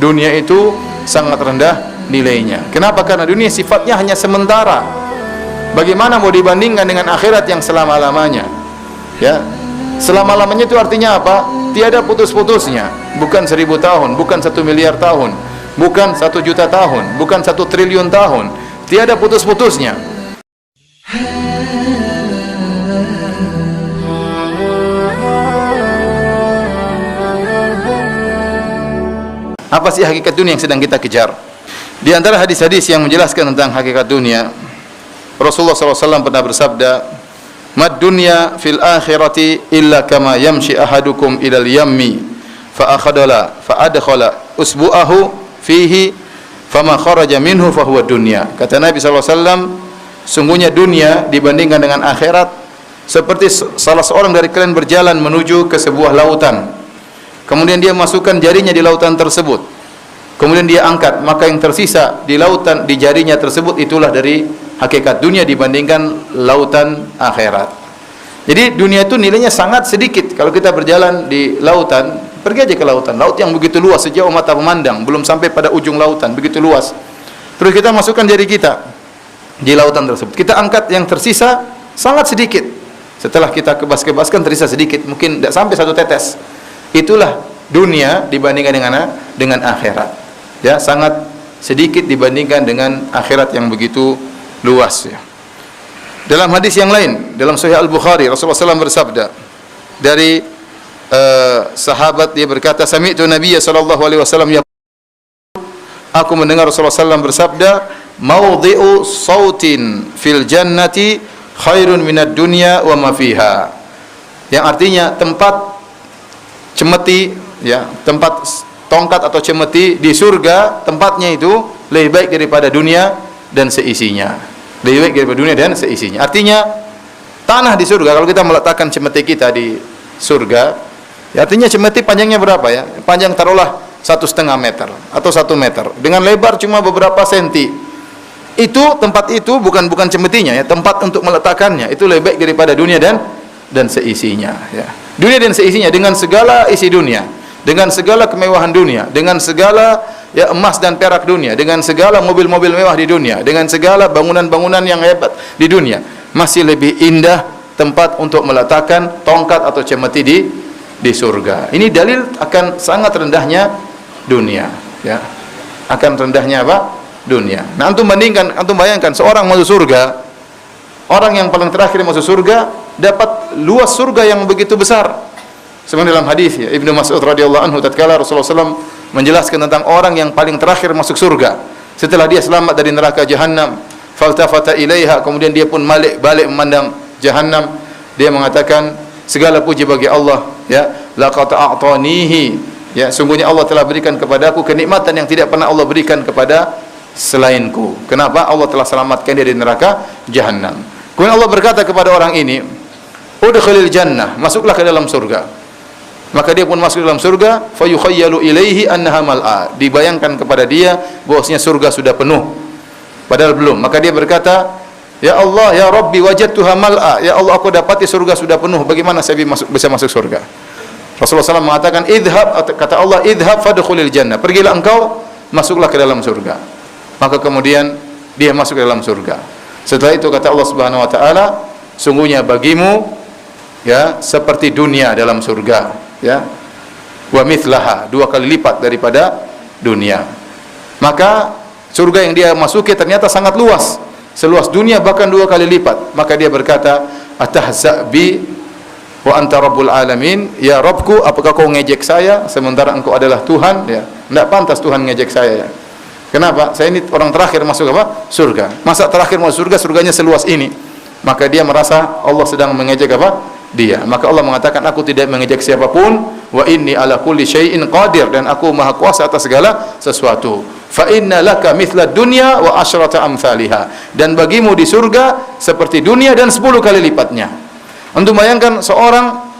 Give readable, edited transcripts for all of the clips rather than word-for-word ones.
dunia itu sangat rendah nilainya. Kenapa? Karena dunia sifatnya hanya sementara. Bagaimana mau dibandingkan dengan akhirat yang selama-lamanya? Ya, selama-lamanya itu artinya apa? Tiada putus-putusnya. Bukan 1000 tahun, bukan 1 miliar tahun, bukan 1 juta tahun, bukan 1 triliun tahun. Tiada putus-putusnya. Apa sih hakikat dunia yang sedang kita kejar? Di antara hadis-hadis yang menjelaskan tentang hakikat dunia, Rasulullah SAW pernah bersabda, "Mad dunya fil akhirati illa kama yamshi ahadukum ilal yammi fa adkhala usbu'ahu fihi fama kharaja minhu fa huwa dunya." Kata Nabi SAW, sungguhnya dunia dibandingkan dengan akhirat seperti salah seorang dari kalian berjalan menuju ke sebuah lautan. Kemudian dia masukkan jarinya di lautan tersebut. Kemudian dia angkat, maka yang tersisa di lautan, di jarinya tersebut, itulah dari hakikat dunia dibandingkan lautan akhirat. Jadi dunia itu nilainya sangat sedikit. Kalau kita berjalan di lautan, pergi aja ke lautan. Laut yang begitu luas sejauh mata memandang, belum sampai pada ujung lautan, begitu luas. Terus kita masukkan jari kita di lautan tersebut. Kita angkat, yang tersisa sangat sedikit. Setelah kita kebas-kebaskan, tersisa sedikit, mungkin tidak sampai 1 tetes. Itulah dunia dibandingkan dengan akhirat. Ya, sangat sedikit dibandingkan dengan akhirat yang begitu luas, ya. Dalam hadis yang lain, dalam Sahih Al-Bukhari, Rasulullah SAW bersabda dari sahabat, dia berkata, "Sami'tu Nabiyya sallallahu alaihi wasallam yaqul," aku mendengar Rasulullah SAW bersabda, "Mawdhi'u sautin fil jannati khairun minad dunya wa ma fiha." Yang artinya tempat cemeti, ya, tempat tongkat atau cemeti di surga, tempatnya itu lebih baik daripada dunia dan seisinya. Lebih baik daripada dunia dan seisinya. Artinya tanah di surga, kalau kita meletakkan cemeti kita di surga, ya, artinya cemeti panjangnya berapa, ya? Panjang taruhlah 1,5 meter atau 1 meter dengan lebar cuma beberapa senti. Itu tempat itu bukan cemetinya, ya, tempat untuk meletakkannya itu lebih baik daripada dunia dan seisinya, ya. Dunia dan seisinya dengan segala isi dunia, dengan segala kemewahan dunia, dengan segala, ya, emas dan perak dunia, dengan segala mobil-mobil mewah di dunia, dengan segala bangunan-bangunan yang hebat di dunia, masih lebih indah tempat untuk meletakkan tongkat atau cemeti di surga. Ini dalil akan sangat rendahnya dunia, ya. Akan rendahnya apa? Dunia. Nah, antum bayangkan seorang masuk surga, orang yang paling terakhir masuk surga dapat luas surga yang begitu besar. Sebenarnya dalam hadis, ya, Ibnu Mas'ud radhiyallahu anhu, tatkala Rasulullah SAW menjelaskan tentang orang yang paling terakhir masuk surga setelah dia selamat dari neraka Jahannam, faltafata ilaiha, kemudian dia pun balik memandang Jahannam, dia mengatakan, segala puji bagi Allah, ya, laqad a'tanihi, ya, sungguhnya Allah telah berikan kepadaku kenikmatan yang tidak pernah Allah berikan kepada selainku. Kenapa? Allah telah selamatkan dia dari neraka Jahannam. Kemudian Allah berkata kepada orang ini, udkhilil jannah, masuklah ke dalam surga. Maka dia pun masuk dalam surga, fa yukhayyalu ilaihi annaha mal'a, dibayangkan kepada dia bahwasanya surga sudah penuh, padahal belum. Maka dia berkata, ya Allah, ya Rabbi, wajadtuha mal'a, ya Allah, aku dapati surga sudah penuh, bagaimana saya bisa masuk surga? Rasulullah SAW mengatakan, idhab, kata Allah, idhab fadkhulil jannah, pergilah engkau, masuklah ke dalam surga. Maka kemudian dia masuk ke dalam surga. Setelah itu kata Allah Subhanahu wa taala, sungguhnya bagimu, ya, seperti dunia dalam surga, ya, wa mithlaha, 2 kali lipat daripada dunia. Maka surga yang dia masuki ternyata sangat luas, seluas dunia bahkan 2 kali lipat. Maka dia berkata, atahza bi wa anta rabbul alamin, ya Rabbku, apakah kau ngejek saya sementara engkau adalah Tuhan, ya? Tidak pantas Tuhan ngejek saya, ya. Kenapa? Saya ini orang terakhir masuk apa? Surga. Masa terakhir masuk surga, surganya seluas ini. Maka dia merasa Allah sedang mengejek apa? Dia. Maka Allah mengatakan, aku tidak mengejek siapapun, wa inni ala kulli syai'in qadir, dan aku maha kuasa atas segala sesuatu. Fa inna laka mithla dunya wa asyrata amsalha, dan bagimu di surga seperti dunia dan 10 kali lipatnya. Untuk bayangkan seorang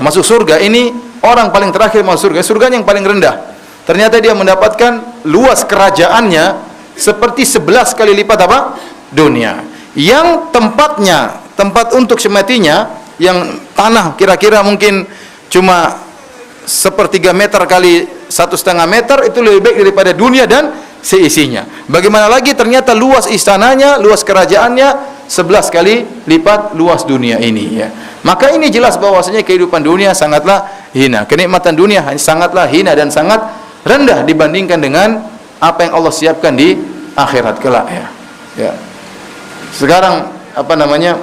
masuk surga, ini orang paling terakhir masuk surga, surganya yang paling rendah. Ternyata dia mendapatkan luas kerajaannya seperti 11 kali lipat apa? Dunia. Yang tempatnya, tempat untuk sematinya, yang tanah kira-kira mungkin cuma 1/3 meter kali 1,5 meter itu lebih baik daripada dunia dan seisinya. Bagaimana lagi ternyata luas istananya, luas kerajaannya 11 kali lipat luas dunia ini, ya. Maka ini jelas bahwasanya kehidupan dunia sangatlah hina. Kenikmatan dunia sangatlah hina dan sangat rendah dibandingkan dengan apa yang Allah siapkan di akhirat kelak, ya. Ya. Sekarang apa namanya?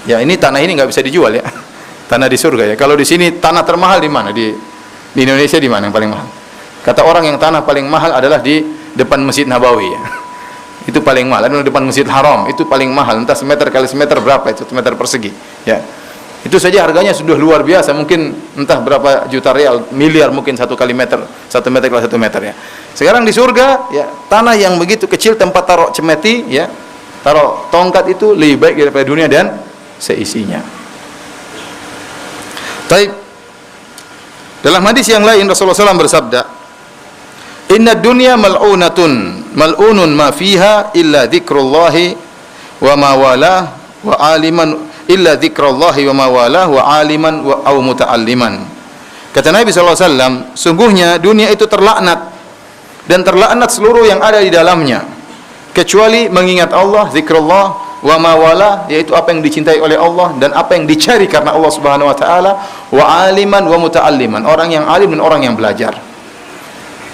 Ya, ini tanah ini nggak bisa dijual, ya. Tanah di surga, ya. Kalau di sini tanah termahal di mana? Di Indonesia di mana yang paling mahal? Kata orang yang tanah paling mahal adalah di depan Masjid Nabawi, ya. Itu paling mahal. Ada di depan Masjid Haram, itu paling mahal. Entah semeter kali semeter berapa itu, meter persegi, ya. Itu saja harganya sudah luar biasa, mungkin entah berapa juta real, miliar mungkin 1 kali meter, 1 meter kali 1 meter, ya. Sekarang di surga, ya, tanah yang begitu kecil tempat taruh cemeti, ya, taruh tongkat itu lebih baik daripada dunia dan seisinya. Baik. Dalam hadis yang lain Rasulullah SAW bersabda, "Inna dunya mal'unun ma fiha illa dzikrullahi wa ma walah wa aliman illa dzikrallahi wa ma walah wa aliman wa aw muta'alliman." Kata Nabi SAW, sungguhnya dunia itu terlaknat dan terlaknat seluruh yang ada di dalamnya kecuali mengingat Allah, zikrullah, wa ma wala, yaitu apa yang dicintai oleh Allah dan apa yang dicari karena Allah Subhanahu wa taala, wa aliman wa muta'alliman, orang yang alim dan orang yang belajar.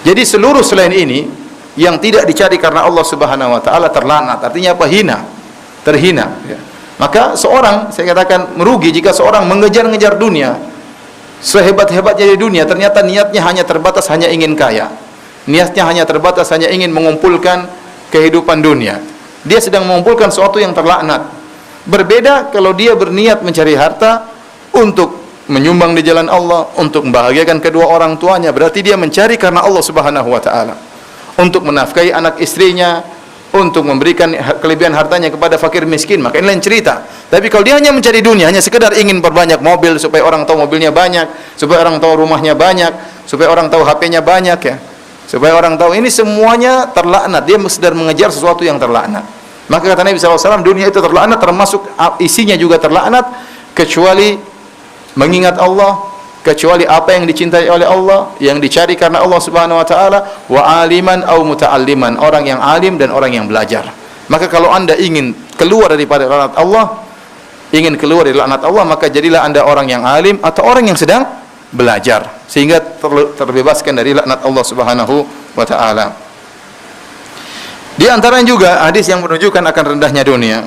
Jadi seluruh selain ini yang tidak dicari karena Allah Subhanahu wa taala terlaknat. Artinya apa? Hina, terhina, ya. Maka seorang, saya katakan, merugi jika seorang mengejar-ngejar dunia, sehebat-hebatnya di dunia, ternyata niatnya hanya terbatas hanya ingin kaya. Niatnya hanya terbatas hanya ingin mengumpulkan kehidupan dunia. Dia sedang mengumpulkan sesuatu yang terlaknat. Berbeda kalau dia berniat mencari harta untuk menyumbang di jalan Allah, untuk membahagiakan kedua orang tuanya, berarti dia mencari karena Allah Subhanahu wa taala. Untuk menafkahi anak istrinya, untuk memberikan kelebihan hartanya kepada fakir miskin, maka ini lain cerita. Tapi kalau dia hanya mencari dunia, hanya sekedar ingin perbanyak mobil supaya orang tahu mobilnya banyak, supaya orang tahu rumahnya banyak, supaya orang tahu HP-nya banyak, ya. Supaya orang tahu, ini semuanya terlaknat. Dia sedang mengejar sesuatu yang terlaknat. Maka kata Nabi SAW, dunia itu terlaknat, termasuk isinya juga terlaknat, kecuali mengingat Allah, kecuali apa yang dicintai oleh Allah, yang dicari karena Allah Subhanahu wa taala, wa aliman au muta'alliman, orang yang alim dan orang yang belajar. Maka kalau Anda ingin keluar daripada laknat Allah, ingin keluar dari laknat Allah, maka jadilah Anda orang yang alim atau orang yang sedang belajar, sehingga terbebaskan dari laknat Allah Subhanahu wa taala. Di antaranya juga hadis yang menunjukkan akan rendahnya dunia.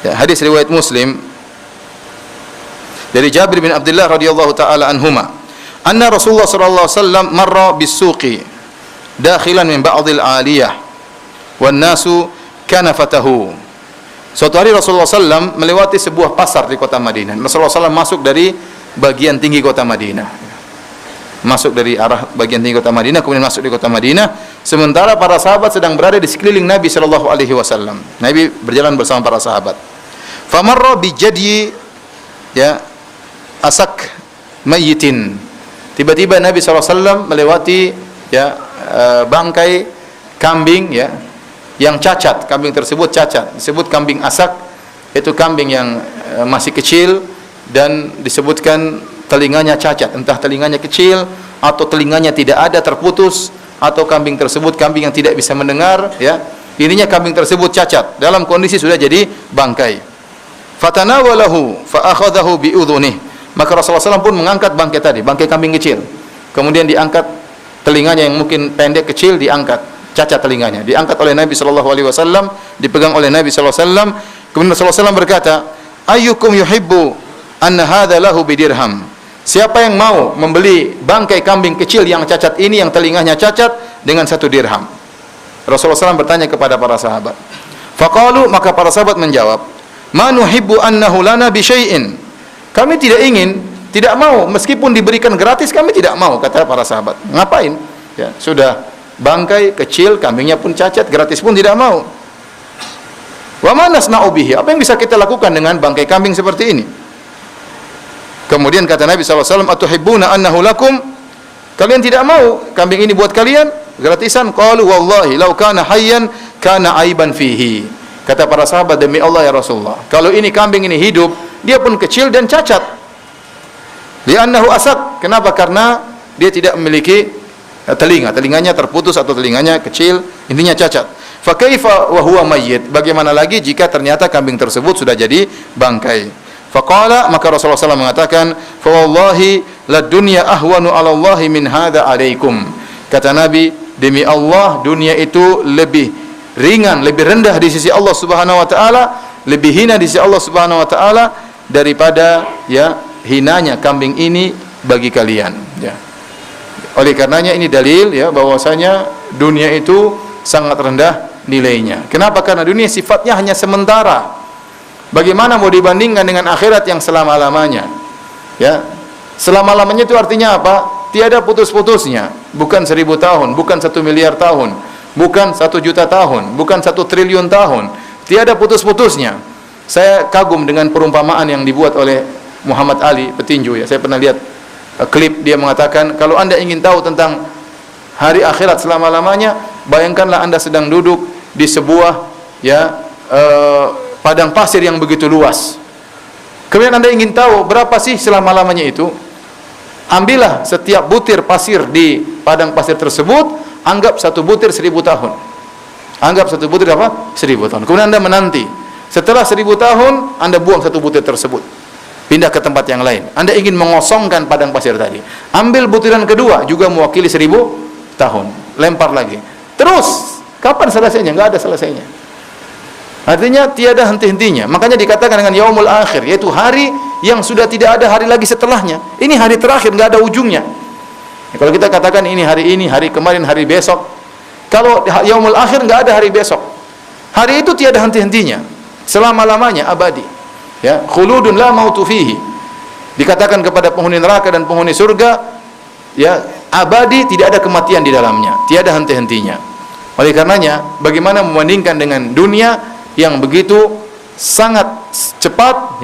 Ya, hadis riwayat Muslim dari Jabir bin Abdullah radhiyallahu taala anhuma, anna Rasulullah sallallahu alaihi wasallam marra bis-suqi dakhilan min ba'dil 'aliyah wan nasu kanafatahu. Suatu hari Rasulullah SAW melewati sebuah pasar di kota Madinah. Rasulullah SAW masuk dari bagian tinggi kota Madinah. Masuk dari arah bagian tinggi kota Madinah, kemudian masuk di kota Madinah, sementara para sahabat sedang berada di sekeliling Nabi sallallahu alaihi wasallam. Nabi berjalan bersama para sahabat. Famarra bi jadyi, ya, asak mayyitin. Tiba-tiba Nabi sallallahu alaihi wasallam melewati, ya, bangkai kambing, ya, yang cacat. Kambing tersebut cacat, disebut kambing asak. Itu kambing yang masih kecil dan disebutkan telinganya cacat, entah telinganya kecil atau telinganya tidak ada, terputus, atau kambing tersebut kambing yang tidak bisa mendengar, ya. Ininya kambing tersebut cacat dalam kondisi sudah jadi bangkai. Fatanawalahu fa akhadhahu bi udhunih. Maka Rasulullah SAW pun mengangkat bangkai tadi, bangkai kambing kecil. Kemudian diangkat telinganya yang mungkin pendek kecil, diangkat, cacat telinganya, diangkat oleh Nabi sallallahu alaihi wasallam, dipegang oleh Nabi sallallahu alaihi wasallam. Kemudian Rasulullah SAW berkata, ayyukum yuhibbu anna hadza lahu bidirham. Siapa yang mau membeli bangkai kambing kecil yang cacat ini, yang telinganya cacat, dengan 1 dirham? Rasulullah SAW bertanya kepada para sahabat. Faqalu, maka para sahabat menjawab, ma nuhibbu annahu lana bi syai'in. Kami tidak ingin, tidak mau, meskipun diberikan gratis kami tidak mau, kata para sahabat. Ngapain? Ya, sudah bangkai kecil, kambingnya pun cacat, gratis pun tidak mau. Wa ma nasna'u bihi. Apa yang bisa kita lakukan dengan bangkai kambing seperti ini? Kemudian kata Nabi SAW, atuhibbuna annahu lakum. Kalian tidak mau kambing ini buat kalian gratisan? Qalu wallahi law kana hayyan kana aiban fihi. Kata para sahabat, demi Allah ya Rasulullah, kalau ini kambing ini hidup, dia pun kecil dan cacat. Li'annahu asak. Kenapa? Karena dia tidak memiliki telinganya terputus atau telinganya kecil, intinya cacat. Fa kaifa wa huwa mayyit? Bagaimana lagi jika ternyata kambing tersebut sudah jadi bangkai? Faqala, maka Rasulullah SAW mengatakan, fa wallahi la dunya ahwanu 'ala Allah min hadza 'alaikum. Kata Nabi, demi Allah dunia itu lebih ringan, lebih rendah di sisi Allah Subhanahu wa taala, lebih hina di sisi Allah Subhanahu wa taala daripada hinanya kambing ini bagi kalian, Oleh karenanya ini dalil bahwasanya dunia itu sangat rendah nilainya. Kenapa? Karena dunia sifatnya hanya sementara. Bagaimana mau dibandingkan dengan akhirat yang selama-lamanya? Selama-lamanya itu artinya apa? Tiada putus-putusnya. Bukan 1000 tahun, bukan 1 miliar tahun, bukan 1 juta tahun, bukan 1 triliun tahun. Tiada putus-putusnya. Saya kagum dengan perumpamaan yang dibuat oleh Muhammad Ali petinju. Saya pernah lihat klip, dia mengatakan, kalau Anda ingin tahu tentang hari akhirat selama-lamanya, bayangkanlah Anda sedang duduk di sebuah padang pasir yang begitu luas. Kemudian Anda ingin tahu berapa sih selama-lamanya itu? Ambillah setiap butir pasir di padang pasir tersebut, anggap satu butir 1000 tahun. Anggap satu butir apa? 1000 tahun. Kemudian Anda menanti. Setelah 1000 tahun, Anda buang satu butir tersebut. Pindah ke tempat yang lain. Anda ingin mengosongkan padang pasir tadi. Ambil butiran kedua, juga mewakili 1000 tahun. Lempar lagi. Terus, kapan selesainya? Enggak ada selesainya. Artinya tiada henti-hentinya. Makanya dikatakan dengan yaumul akhir, yaitu hari yang sudah tidak ada hari lagi setelahnya. Ini hari terakhir, enggak ada ujungnya. Kalau kita katakan ini, hari kemarin, hari besok. Kalau yaumul akhir enggak ada hari besok. Hari itu tiada henti-hentinya. Selama-lamanya abadi. Khuludun la mautu fihi. Dikatakan kepada penghuni neraka dan penghuni surga, abadi, tidak ada kematian di dalamnya, tiada henti-hentinya. Oleh karenanya, bagaimana membandingkan dengan dunia yang begitu sangat cepat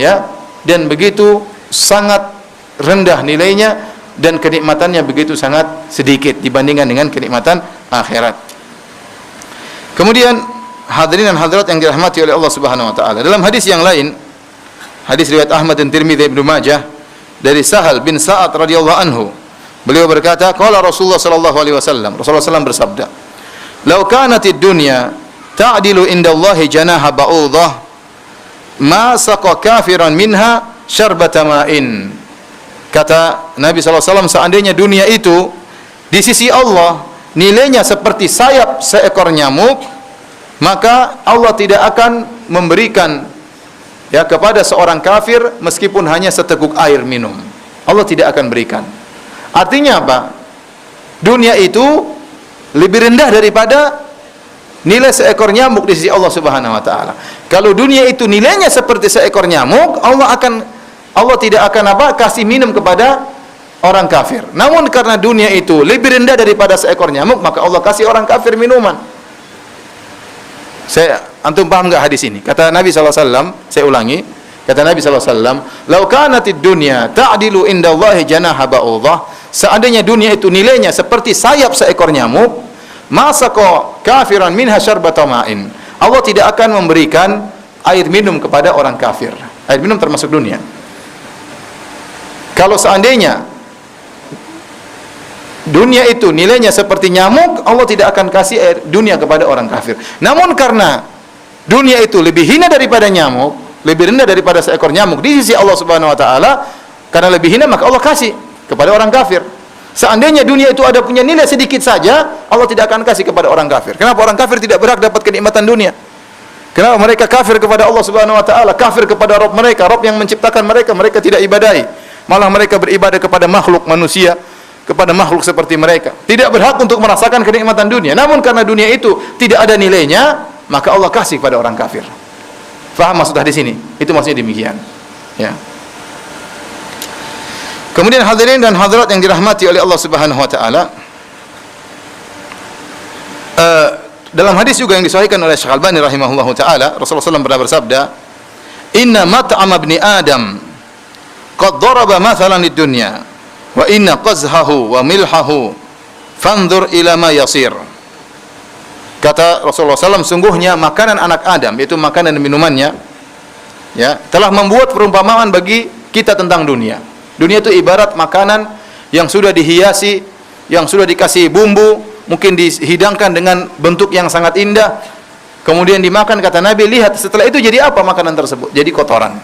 dan begitu sangat rendah nilainya dan kenikmatannya begitu sangat sedikit dibandingkan dengan kenikmatan akhirat. Kemudian hadirin dan hadirat yang dirahmati oleh Allah Subhanahu wa taala, dalam hadis yang lain, hadis riwayat Ahmad dan Tirmidzi, Ibnu Majah, dari Sahal bin Sa'ad radhiyallahu anhu, beliau berkata, qala Rasulullah sallallahu alaihi wasallam, Rasulullah sallallahu bersabda, "Lau kanatid dunya ta'dilu indallahi janaha ba'udah, ma saqa kafiran minha syarbata ma'in." Kata Nabi SAW, seandainya dunia itu di sisi Allah nilainya seperti sayap seekor nyamuk, maka Allah tidak akan memberikan kepada seorang kafir meskipun hanya seteguk air minum. Allah tidak akan berikan. Artinya apa? Dunia itu lebih rendah daripada nilai seekor nyamuk di sisi Allah Subhanahu wa taala. Kalau dunia itu nilainya seperti seekor nyamuk, Allah tidak akan kasih minum kepada orang kafir. Namun karena dunia itu lebih rendah daripada seekor nyamuk, maka Allah kasih orang kafir minuman. Antum paham enggak hadis ini? Kata Nabi SAW, saya ulangi, kata Nabi SAW, "Lau kanatid dunya ta'dilu indallahi janaha ba'udah." Seandainya dunia itu nilainya seperti sayap seekor nyamuk, masako kafiran minha syarbata ma'in. Allah tidak akan memberikan air minum kepada orang kafir. Air minum termasuk dunia. Kalau seandainya dunia itu nilainya seperti nyamuk, Allah tidak akan kasih air dunia kepada orang kafir. Namun karena dunia itu lebih hina daripada nyamuk, lebih rendah daripada seekor nyamuk di sisi Allah Subhanahu wa taala, karena lebih hina maka Allah kasih kepada orang kafir. Seandainya dunia itu ada punya nilai sedikit saja, Allah tidak akan kasih kepada orang kafir. Kenapa? Orang kafir tidak berhak dapat kenikmatan dunia. Kenapa? Mereka kafir kepada Allah Subhanahu wa taala, kafir kepada Rabb mereka, Rabb yang menciptakan mereka, mereka tidak ibadahi. Malah mereka beribadah kepada makhluk manusia, kepada makhluk seperti mereka. Tidak berhak untuk merasakan kenikmatan dunia. Namun karena dunia itu tidak ada nilainya, maka Allah kasih kepada orang kafir. Faham maksud hadis ini? Itu maksudnya demikian. Kemudian hadirin dan hadirat yang dirahmati oleh Allah Subhanahu wa taala, dalam hadis juga yang disahihkan oleh Syekh Albani rahimahullahu taala, Rasulullah SAW pernah bersabda, "Inna mat'ama ibni Adam qad daraba mathalan lid-dunya wa inna qazhahu wa milhahu fanzur ila ma yasir." Kata Rasulullah SAW, sungguhnya makanan anak Adam, yaitu makanan dan minumannya, telah membuat perumpamaan bagi kita tentang dunia. Dunia itu ibarat makanan yang sudah dihiasi, yang sudah dikasih bumbu, mungkin dihidangkan dengan bentuk yang sangat indah, kemudian dimakan. Kata Nabi, lihat setelah itu jadi apa makanan tersebut? Jadi kotoran.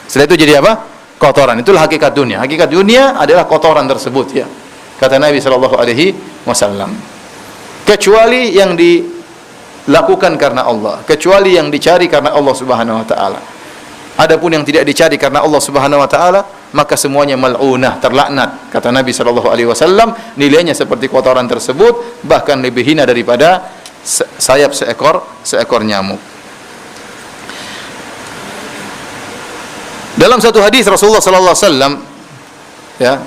Setelah itu jadi apa? Kotoran. Itulah hakikat dunia. Hakikat dunia adalah kotoran tersebut, ya. Kata Nabi SAW. Kecuali yang dilakukan karena Allah, kecuali yang dicari karena Allah Subhanahu wa taala. Adapun yang tidak dicari karena Allah Subhanahu wa taala, maka semuanya mal'unah, terlaknat. Kata Nabi SAW, nilainya seperti kotoran tersebut, bahkan lebih hina daripada sayap seekor nyamuk. Dalam satu hadis Rasulullah SAW, ya,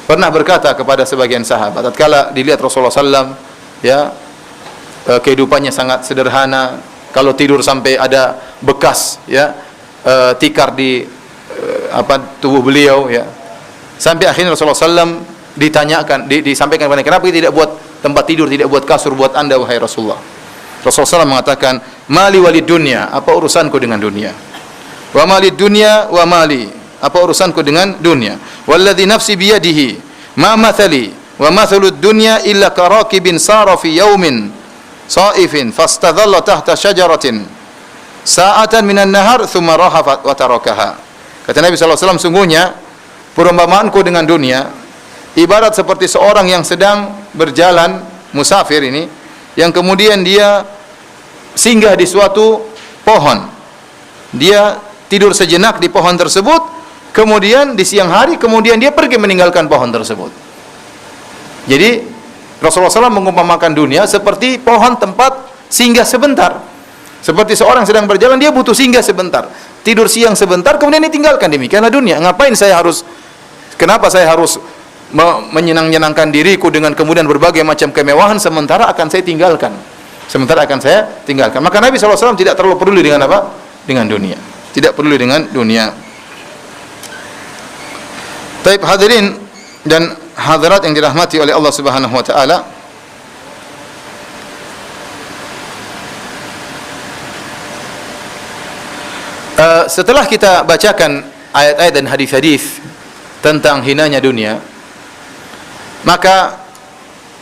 pernah berkata kepada sebagian sahabat, tatkala dilihat Rasulullah SAW, ya, kehidupannya sangat sederhana, kalau tidur sampai ada bekas, ya, tikar di tubuh beliau, ya, sampai akhirnya Rasulullah SAW disampaikan kepada, kenapa tidak buat tempat tidur, tidak buat kasur buat anda wahai Rasulullah? Rasulullah SAW mengatakan, mali walid dunya, apa urusanku dengan dunia? Wa malid dunya wa mali, apa urusanku dengan dunia? Walladzi nafsi biyadihi ma mathali wa mathalud dunya illa karakibin sara fi yaumin saifin fastadhalla tahta syajaratin sa'atan minan nahar thumma raha wa tarakaha. Kata Nabi SAW, sungguhnya perumpamaanku dengan dunia ibarat seperti seorang yang sedang berjalan, musafir ini, yang kemudian dia singgah di suatu pohon. Dia tidur sejenak di pohon tersebut, kemudian di siang hari, kemudian dia pergi meninggalkan pohon tersebut. Jadi Rasulullah SAW mengumpamakan dunia seperti pohon tempat singgah sebentar. Seperti seorang sedang berjalan, dia butuh singgah sebentar, tidur siang sebentar, kemudian ditinggalkan. Demikianlah dunia. Kenapa saya harus menyenangkan diriku dengan kemudian berbagai macam kemewahan, sementara akan saya tinggalkan. Maka Nabi SAW tidak terlalu peduli dengan apa? Dengan dunia. Tidak peduli dengan dunia. Taib hadirin dan hadirat yang dirahmati oleh Allah Subhanahu wa taala, setelah kita bacakan ayat-ayat dan hadis-hadis tentang hinanya dunia, maka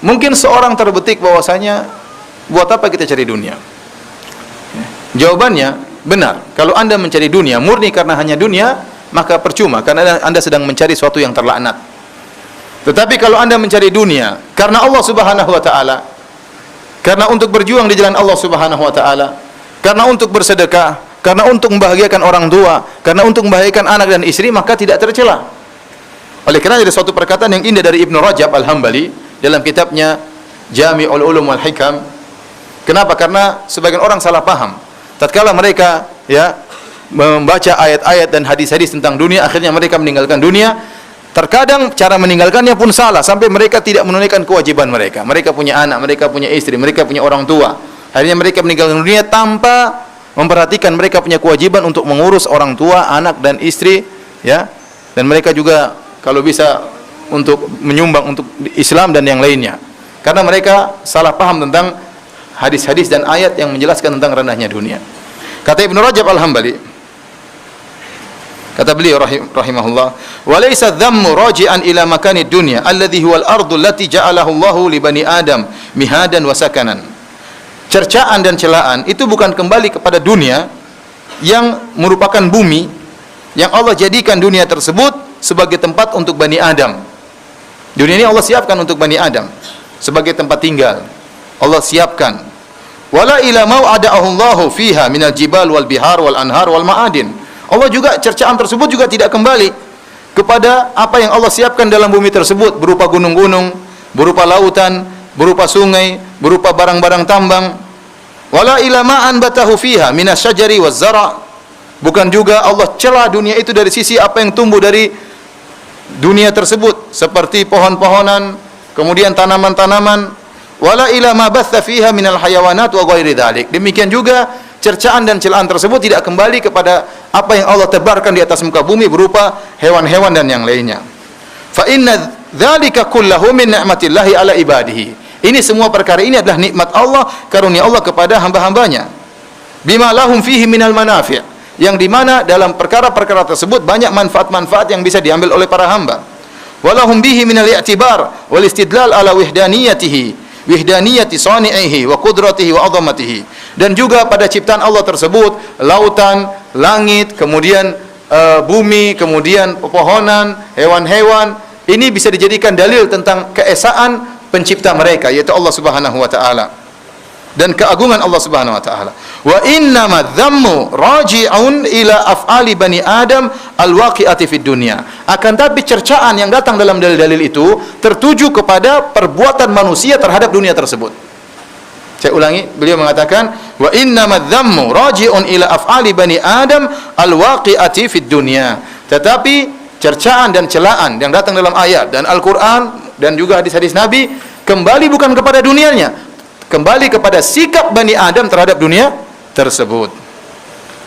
mungkin seorang terbetik bahwasanya buat apa kita cari dunia? Jawabannya benar. Kalau anda mencari dunia murni karena hanya dunia, maka percuma, karena anda sedang mencari sesuatu yang terlaknat. Tetapi kalau anda mencari dunia karena Allah Subhanahu wa taala, karena untuk berjuang di jalan Allah Subhanahu wa taala, karena untuk bersedekah, karena untuk membahagiakan orang tua, karena untuk membahagiakan anak dan istri, maka tidak tercela. Oleh karena ada suatu perkataan yang indah dari Ibnu Rajab Al-Hambali dalam kitabnya Jami'ul Ulum wal Hikam. Kenapa? Karena sebagian orang salah paham. Tatkala mereka, ya, membaca ayat-ayat dan hadis-hadis tentang dunia, akhirnya mereka meninggalkan dunia. Terkadang cara meninggalkannya pun salah, sampai mereka tidak menunaikan kewajiban mereka. Mereka punya anak, mereka punya istri, mereka punya orang tua. Akhirnya mereka meninggalkan dunia tanpa memperhatikan mereka punya kewajiban untuk mengurus orang tua, anak dan istri, ya. Dan mereka juga kalau bisa untuk menyumbang untuk Islam dan yang lainnya. Karena mereka salah paham tentang hadis-hadis dan ayat yang menjelaskan tentang rendahnya dunia. Kata Ibnu Rajab Al-Hambali, kata beliau rahimahullah, wa laysa dhammu raji'an ila makani dunya alladhi huwa al-ardu allati ja'alahu Allahu li bani Adam mihadan wa sakanan. Cercaan dan celaan itu bukan kembali kepada dunia yang merupakan bumi yang Allah jadikan dunia tersebut sebagai tempat untuk Bani Adam. Dunia ini Allah siapkan untuk Bani Adam sebagai tempat tinggal. Allah siapkan. Wala ila mau'adahu Allahu fiha minal jibal wal bihar wal anhar wal ma'adin. Allah juga, cercaan tersebut juga tidak kembali kepada apa yang Allah siapkan dalam bumi tersebut, berupa gunung-gunung, berupa lautan, berupa sungai, berupa barang-barang tambang. Wala ila ma'an batahu fiha minas syajari waz zara'. Bukan juga Allah cela dunia itu dari sisi apa yang tumbuh dari dunia tersebut, seperti pohon-pohonan, kemudian tanaman-tanaman. Wala ila ma batha fiha minal hayawanat wa ghairi dzalik. Demikian juga cercaan dan celaan tersebut tidak kembali kepada apa yang Allah tebarkan di atas muka bumi berupa hewan-hewan dan yang lainnya. Fa inna dzalika kullahu min ni'matillahi ala ibadihi. Ini semua perkara ini adalah nikmat Allah, karunia Allah kepada hamba-hambanya. Bima lahum fihi minal manafi', yang dimana dalam perkara-perkara tersebut banyak manfaat-manfaat yang bisa diambil oleh para hamba. walahum bihi min al-i'tibar wal istidlal ala wahdaniyati sani'ihi wa qudratihi wa 'azamatihi. Dan juga pada ciptaan Allah tersebut, lautan, langit, kemudian bumi, kemudian pepohonan, hewan-hewan, ini bisa dijadikan dalil tentang keesaan pencipta mereka, yaitu Allah Subhanahu wa taala, dan keagungan Allah Subhanahu wa taala. Wa innama dhammu raji'un ila af'ali bani Adam alwaqi'ati fid dunya. Akan tapi cercaan yang datang dalam dalil-dalil itu tertuju kepada perbuatan manusia terhadap dunia tersebut. Saya ulangi, beliau mengatakan wa innama dhammu raji'un ila af'ali bani Adam alwaqi'ati fid dunya. Tetapi cercaan dan celaan yang datang dalam ayat dan Al-Qur'an dan juga hadis-hadis Nabi kembali bukan kepada dunianya, kembali kepada sikap Bani Adam terhadap dunia tersebut.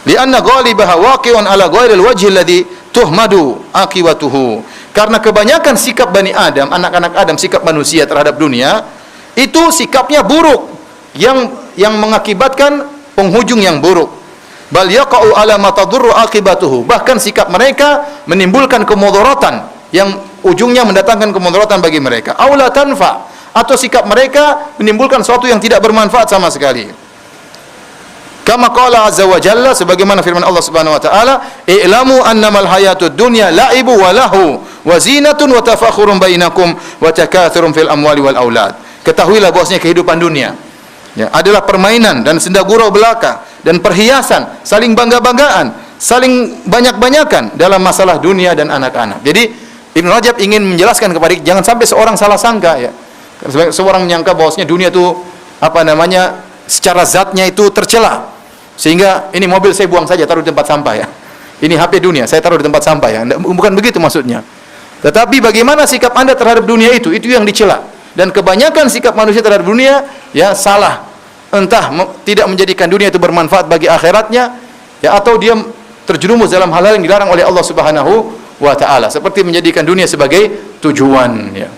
Lianna ghalibaha waqi'un ala ghairil wajhi alladhi tuhmadu aqibatuhu. Karena kebanyakan sikap Bani Adam, anak-anak Adam, sikap manusia terhadap dunia itu sikapnya buruk, yang mengakibatkan penghujung yang buruk. Bal yaqa'u ala ma tadurru aqibatuhu. Bahkan sikap mereka menimbulkan kemudaratan yang ujungnya mendatangkan kemudaratan bagi mereka. Aula tanfa, atau sikap mereka menimbulkan sesuatu yang tidak bermanfaat sama sekali. Kama qala azza wa jalla, sebagaimana firman Allah Subhanahu wa taala, "I'lamu annamal hayatud dunya la'ibu wa lahu wa zinatun wa tafakhurun bainakum wa takatsurun fil amwali wal aulad." Ketahuilah bahwasanya kehidupan dunia adalah permainan dan senda gurau belaka dan perhiasan, saling bangga-banggaan, saling banyak-banyakan dalam masalah dunia dan anak-anak. Jadi Ibnu Rajab ingin menjelaskan kepada kita, jangan sampai seorang salah sangka ya. Seorang menyangka bahwasanya dunia itu secara zatnya itu tercela. Sehingga ini mobil saya buang saja, taruh di tempat sampah ya. Ini HP dunia, saya taruh di tempat sampah ya. Bukan begitu maksudnya. Tetapi bagaimana sikap Anda terhadap dunia itu yang dicela. Dan kebanyakan sikap manusia terhadap dunia salah. Entah tidak menjadikan dunia itu bermanfaat bagi akhiratnya atau dia terjerumus dalam hal-hal yang dilarang oleh Allah Subhanahu wa taala, seperti menjadikan dunia sebagai tujuan ya.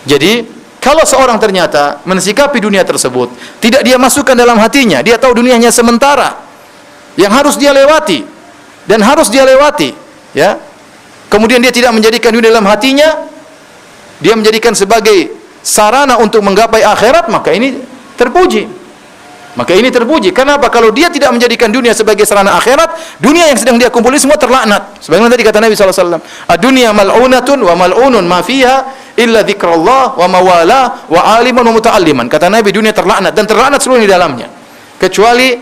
Jadi kalau seorang ternyata mensikapi dunia tersebut tidak dia masukkan dalam hatinya, dia tahu dunianya sementara yang harus dia lewati dan harus dia lewati ya. Kemudian dia tidak menjadikan dunia dalam hatinya, dia menjadikan sebagai sarana untuk menggapai akhirat, maka ini terpuji. Kenapa? Kalau dia tidak menjadikan dunia sebagai sarana akhirat, dunia yang sedang dia kumpuli semua terlaknat. Sebagaimana tadi kata Nabi SAW, ad-dunya mal'unatun wa mal'unun ma fiha illa dzikrullah wa mawala wa aliman wa muta'alliman. Kata Nabi, dunia terlaknat dan terlaknat seluruh di dalamnya. Kecuali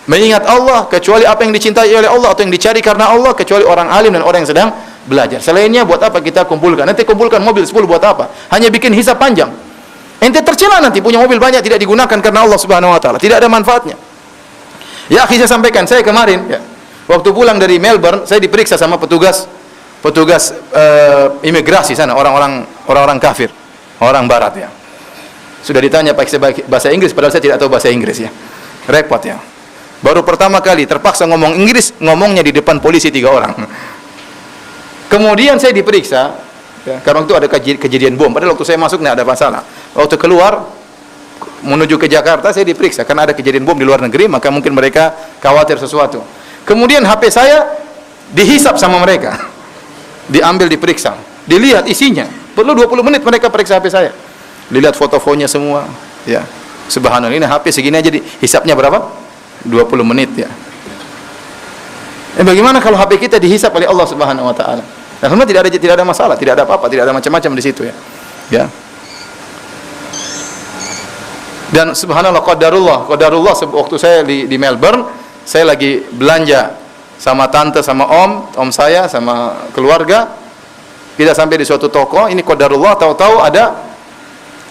mengingat Allah, kecuali apa yang dicintai oleh Allah atau yang dicari karena Allah, kecuali orang alim dan orang yang sedang belajar. Selainnya buat apa kita kumpulkan? Nanti kumpulkan mobil 10 buat apa? Hanya bikin hisab panjang. Ente tercela nanti punya mobil banyak tidak digunakan karena Allah Subhanahu wa taala, tidak ada manfaatnya. Ya, akhi, saya sampaikan, saya kemarin waktu pulang dari Melbourne, saya diperiksa sama petugas imigrasi sana, orang-orang kafir, orang barat ya. Sudah ditanya pakai bahasa Inggris padahal saya tidak tahu bahasa Inggris ya. Repot ya. Baru pertama kali terpaksa ngomong Inggris, ngomongnya di depan polisi 3 orang. Kemudian saya diperiksa karena itu ada kejadian bom. Padahal waktu saya masuk tidak ada masalah. Waktu keluar menuju ke Jakarta saya diperiksa karena ada kejadian bom di luar negeri, maka mungkin mereka khawatir sesuatu. Kemudian HP saya dihisap sama mereka. Diambil, diperiksa, dilihat isinya. Perlu 20 menit mereka periksa HP saya. Dilihat foto-fotonya semua. Ya. Subhanallah, ini HP segini aja dihisapnya berapa? 20 menit ya. Bagaimana kalau HP kita dihisap oleh Allah Subhanahu wa taala? Alhamdulillah tidak ada masalah, tidak ada apa-apa, tidak ada macam-macam di situ ya. Ya. Dan subhanallah, qadarullah waktu saya di Melbourne, saya lagi belanja sama tante, sama om saya, sama keluarga. Kita sampai di suatu toko, ini qadarullah, tahu-tahu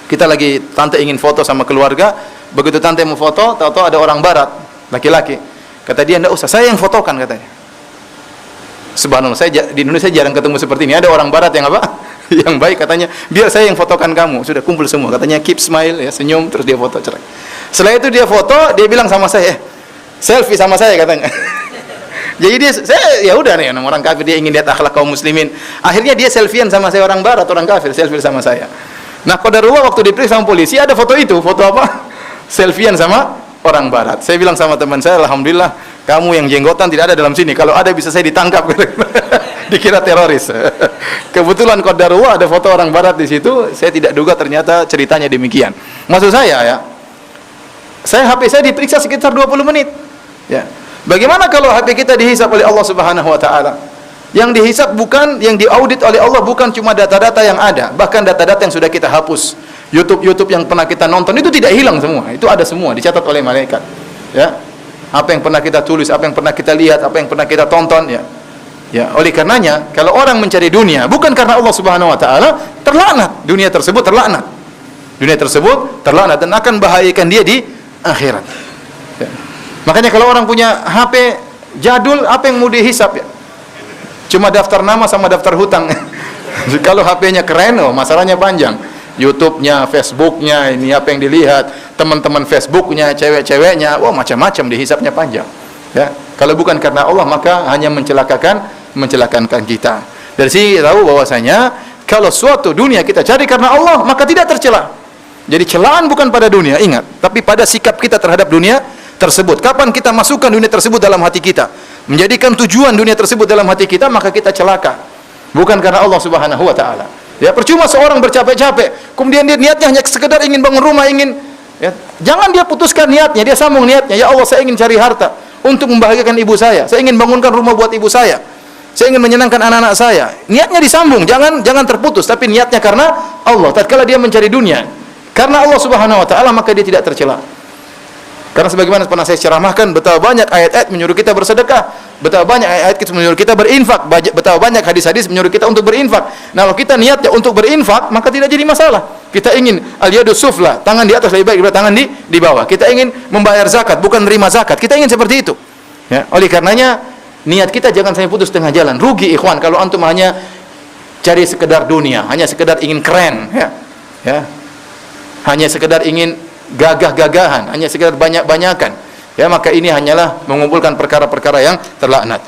kita lagi, tante ingin foto sama keluarga. Begitu tante mau foto, tahu-tahu ada orang barat, laki-laki. Kata dia, enggak usah, saya yang fotokan katanya. Subhanallah, di Indonesia jarang ketemu seperti ini. Ada orang barat yang yang baik, katanya, biar saya yang fotokan kamu. Sudah kumpul semua, katanya keep smile ya, senyum, terus dia foto cerai. Setelah itu dia foto, dia bilang sama saya, selfie sama saya katanya. Jadi saya ya udah nih, orang kafir dia ingin lihat akhlak kaum muslimin. Akhirnya dia selfiean sama saya, orang barat, orang kafir selfie sama saya. Nah, qadarullah waktu diperiksa sama polisi ada foto itu, foto apa? Selfiean sama orang barat. Saya bilang sama teman saya, alhamdulillah kamu yang jenggotan tidak ada dalam sini. Kalau ada bisa saya ditangkap. dikira teroris. Kebetulan qadarullah ada foto orang barat di situ, saya tidak duga ternyata ceritanya demikian. Maksud saya ya, HP saya diperiksa sekitar 20 menit. Ya. Bagaimana kalau HP kita dihisab oleh Allah Subhanahu wa taala? Yang dihisab bukan, yang diaudit oleh Allah bukan cuma data-data yang ada, bahkan data-data yang sudah kita hapus. YouTube yang pernah kita nonton itu tidak hilang semua. Itu ada semua, dicatat oleh malaikat. Ya. Apa yang pernah kita tulis, apa yang pernah kita lihat, apa yang pernah kita tonton, ya. Ya, oleh karenanya kalau orang mencari dunia bukan karena Allah Subhanahu wa taala, terlaknat. Dunia tersebut terlaknat. Dunia tersebut terlaknat dan akan bahayakan dia di akhirat. Ya. Makanya kalau orang punya HP jadul, apa yang mau dihisap ya? Cuma daftar nama sama daftar hutang. Kalau HP-nya keren, oh, masalahnya panjang. YouTube-nya, Facebook-nya, ini apa yang dilihat, teman-teman Facebook-nya, cewek-ceweknya, wah macam-macam dihisapnya panjang. Ya, kalau bukan karena Allah maka hanya mencelakakan kita. Dari sini tahu bahwasanya kalau suatu dunia kita cari karena Allah maka tidak tercela. Jadi celaan bukan pada dunia, ingat, tapi pada sikap kita terhadap dunia tersebut. Kapan kita masukkan dunia tersebut dalam hati kita, menjadikan tujuan dunia tersebut dalam hati kita, maka kita celaka. Bukan karena Allah Subhanahu wa taala. Ya, percuma seorang bercapek-capek, kemudian dia niatnya hanya sekedar ingin bangun rumah, ingin ya, jangan dia putuskan niatnya, dia sambung niatnya. Ya Allah, saya ingin cari harta untuk membahagiakan ibu saya ingin bangunkan rumah buat ibu saya ingin menyenangkan anak-anak saya. Niatnya disambung, jangan terputus, tapi niatnya karena Allah. Tatkala dia mencari dunia karena Allah Subhanahu wa taala, maka dia tidak tercela. Karena sebagaimana pernah saya ceramahkan, betapa banyak ayat-ayat menyuruh kita bersedekah, betapa banyak ayat-ayat menyuruh kita berinfak, betapa banyak hadis-hadis menyuruh kita untuk berinfak. Nah, kalau kita niatnya untuk berinfak, maka tidak jadi masalah. Kita ingin al-yadus sufla, tangan di atas lebih baik daripada tangan di bawah. Kita ingin membayar zakat, bukan menerima zakat. Kita ingin seperti itu. Ya, oleh karenanya niat kita jangan sampai putus tengah jalan. Rugi ikhwan kalau antum hanya cari sekedar dunia, hanya sekedar ingin keren, ya. Ya. Hanya sekedar ingin gagah-gagahan, hanya sekedar banyak-banyakan. Ya, maka ini hanyalah mengumpulkan perkara-perkara yang terlaknat.